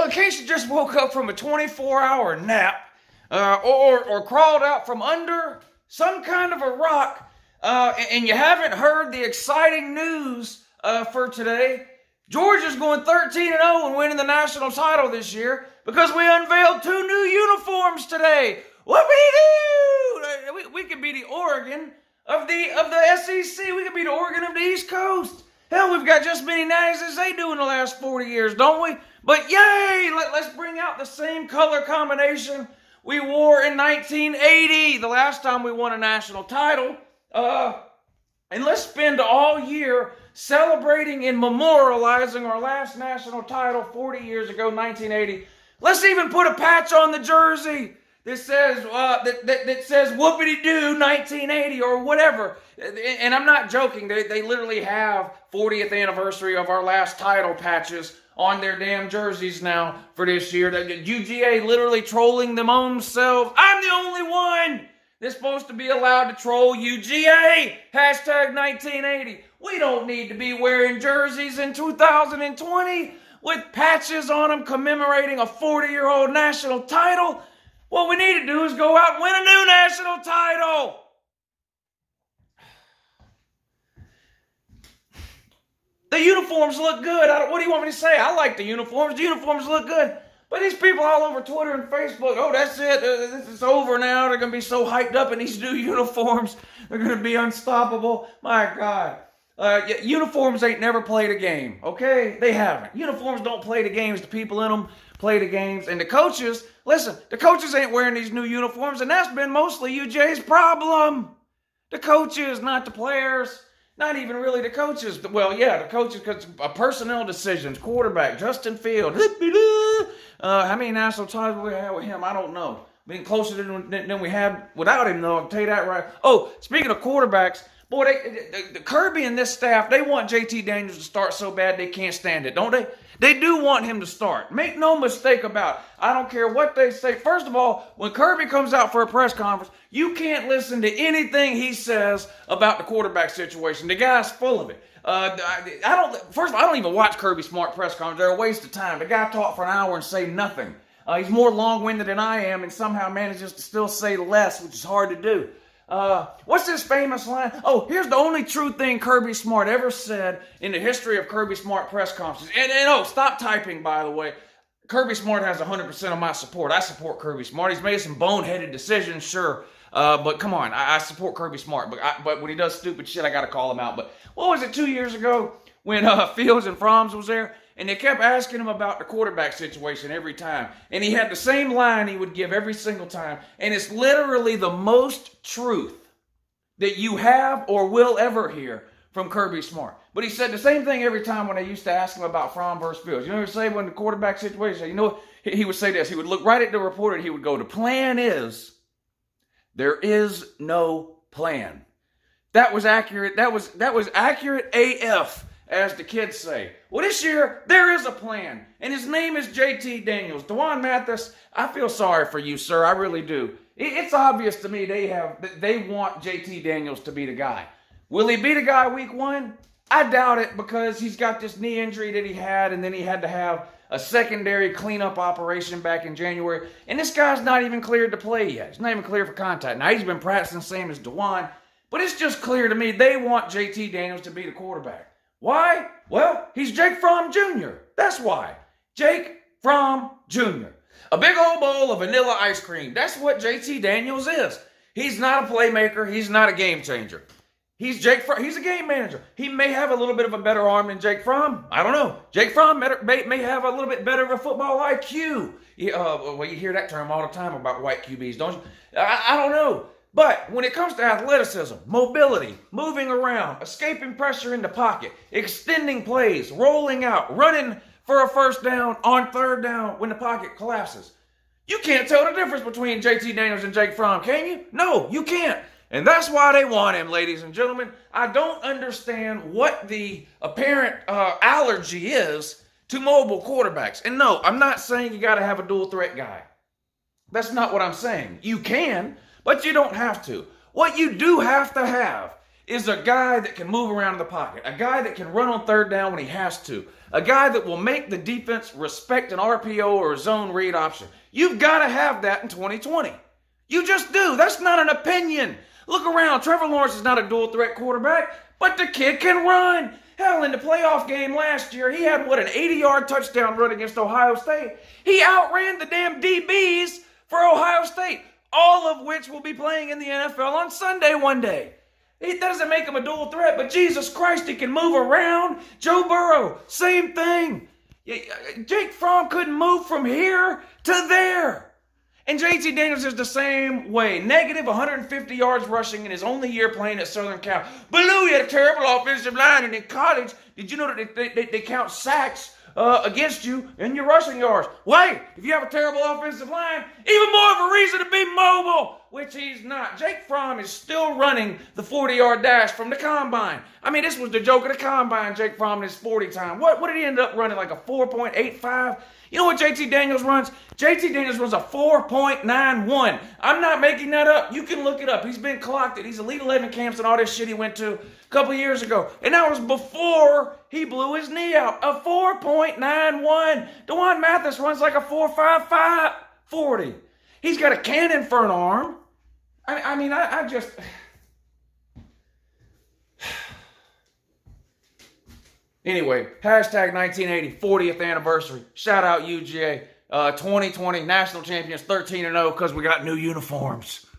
Well, in case you just woke up from a 24-hour nap or crawled out from under some kind of a rock and you haven't heard the exciting news for today, Georgia's going 13-0 and winning the national title this year because we unveiled 2 new uniforms today. Whoopity-doo! We could be the Oregon of the SEC. We could be the Oregon of the East Coast. Hell, we've got just as many natties as they do in the last 40 years, don't we? But yay! Let's bring out the same color combination we wore in 1980, the last time we won a national title. And let's spend all year celebrating and memorializing our last national title 40 years ago, 1980. Let's even put a patch on the jersey that says that says whoopity-doo 1980 or whatever. And I'm not joking. They literally have 40th anniversary of our last title patches on their damn jerseys now for this year. The UGA literally trolling them own selves. I'm the only one that's supposed to be allowed to troll UGA. Hashtag 1980. We don't need to be wearing jerseys in 2020 with patches on them commemorating a 40-year-old national title. What we need to do is go out and win a new national title. The uniforms look good. What do you want me to say? I like the uniforms. The uniforms look good. But these people all over Twitter and Facebook, oh, that's it. This is over now. They're going to be so hyped up in these new uniforms. They're going to be unstoppable. My God. Uniforms ain't never played a game, okay? They haven't. Uniforms don't play the games. The people in them play the games. And the coaches, listen, the coaches ain't wearing these new uniforms, and that's been mostly UJ's problem. The coaches, not the players. Not even really the coaches. Well, yeah, the coaches, because personnel decisions, quarterback, Justin Fields. How many national titles we had with him, I don't know. Been closer than we had without him, though. I'll tell you that right. Oh, speaking of quarterbacks, boy, the Kirby and this staff, they want JT Daniels to start so bad they can't stand it, don't they? They do want him to start. Make no mistake about it. I don't care what they say. First of all, when Kirby comes out for a press conference, you can't listen to anything he says about the quarterback situation. The guy's full of it. First of all, I don't even watch Kirby Smart press conferences. They're a waste of time. The guy talked for an hour and say nothing. He's more long-winded than I am and somehow manages to still say less, which is hard to do. What's this famous line? Oh, here's the only true thing Kirby Smart ever said in the history of Kirby Smart press conferences. And oh, stop typing, by the way. Kirby Smart has 100% of my support. I support Kirby Smart. He's made some boneheaded decisions, sure. But come on, I support Kirby Smart. But when he does stupid shit, I got to call him out. But what was it, 2 years ago when Fields and Froms was there? And they kept asking him about the quarterback situation every time. And he had the same line he would give every single time. And it's literally the most truth that you have or will ever hear from Kirby Smart. But he said the same thing every time when they used to ask him about Fromm versus Fields. You know what he would say when the quarterback situation? You know, he would say this. He would look right at the reporter and he would go, the plan is, there is no plan. That was accurate. That was accurate AF. As the kids say. Well, this year, there is a plan. And his name is JT Daniels. Dwan Mathis, I feel sorry for you, sir. I really do. It's obvious to me they want JT Daniels to be the guy. Will he be the guy week 1? I doubt it because he's got this knee injury that he had, and then he had to have a secondary cleanup operation back in January. And this guy's not even cleared to play yet. He's not even cleared for contact. Now, he's been practicing the same as Dwan, but it's just clear to me they want JT Daniels to be the quarterback. Why? Well, he's Jake Fromm Jr. That's why. Jake Fromm Jr. A big old bowl of vanilla ice cream. That's what JT Daniels is. He's not a playmaker. He's not a game changer. He's Jake Fromm. He's a game manager. He may have a little bit of a better arm than Jake Fromm. I don't know. Jake Fromm may have a little bit better of a football IQ. Well, you hear that term all the time about white QBs, don't you? I don't know. But when it comes to athleticism, mobility, moving around, escaping pressure in the pocket, extending plays, rolling out, running for a first down on third down when the pocket collapses, you can't tell the difference between JT Daniels and Jake Fromm, can you? No, you can't. And that's why they want him, ladies and gentlemen. I don't understand what the apparent allergy is to mobile quarterbacks. And no, I'm not saying you got to have a dual threat guy. That's not what I'm saying. You can, but you don't have to. What you do have to have is a guy that can move around in the pocket, a guy that can run on third down when he has to, a guy that will make the defense respect an RPO or a zone read option. You've got to have that in 2020. You just do. That's not an opinion. Look around. Trevor Lawrence is not a dual threat quarterback, but the kid can run. Hell, in the playoff game last year, he had, an 80-yard touchdown run against Ohio State. He outran the damn DBs for Ohio State, all of which will be playing in the NFL on Sunday one day. It doesn't make him a dual threat, but Jesus Christ, he can move around. Joe Burrow, same thing. Jake Fromm couldn't move from here to there. And JT Daniels is the same way. Negative 150 yards rushing in his only year playing at Southern Cal. Ballou had a terrible offensive line, and in college, did you know that they count sacks against you in your rushing yards? Wait, if you have a terrible offensive line, even more of a reason to be mobile, which he's not. Jake Fromm is still running the 40-yard dash from the combine. I mean, this was the joke of the combine, Jake Fromm in his 40 time. What did he end up running, like a 4.85? You know what JT Daniels runs? JT Daniels runs a 4.91. I'm not making that up. You can look it up. He's been clocked it. He's Elite 11 camps and all this shit he went to a couple years ago. And that was before he blew his knee out. A 4.91. Dwan Mathis runs like a 4.55 40. He's got a cannon for an arm. I just... Anyway, hashtag 1980, 40th anniversary. Shout out UGA. 2020 national champions, 13-0 because we got new uniforms.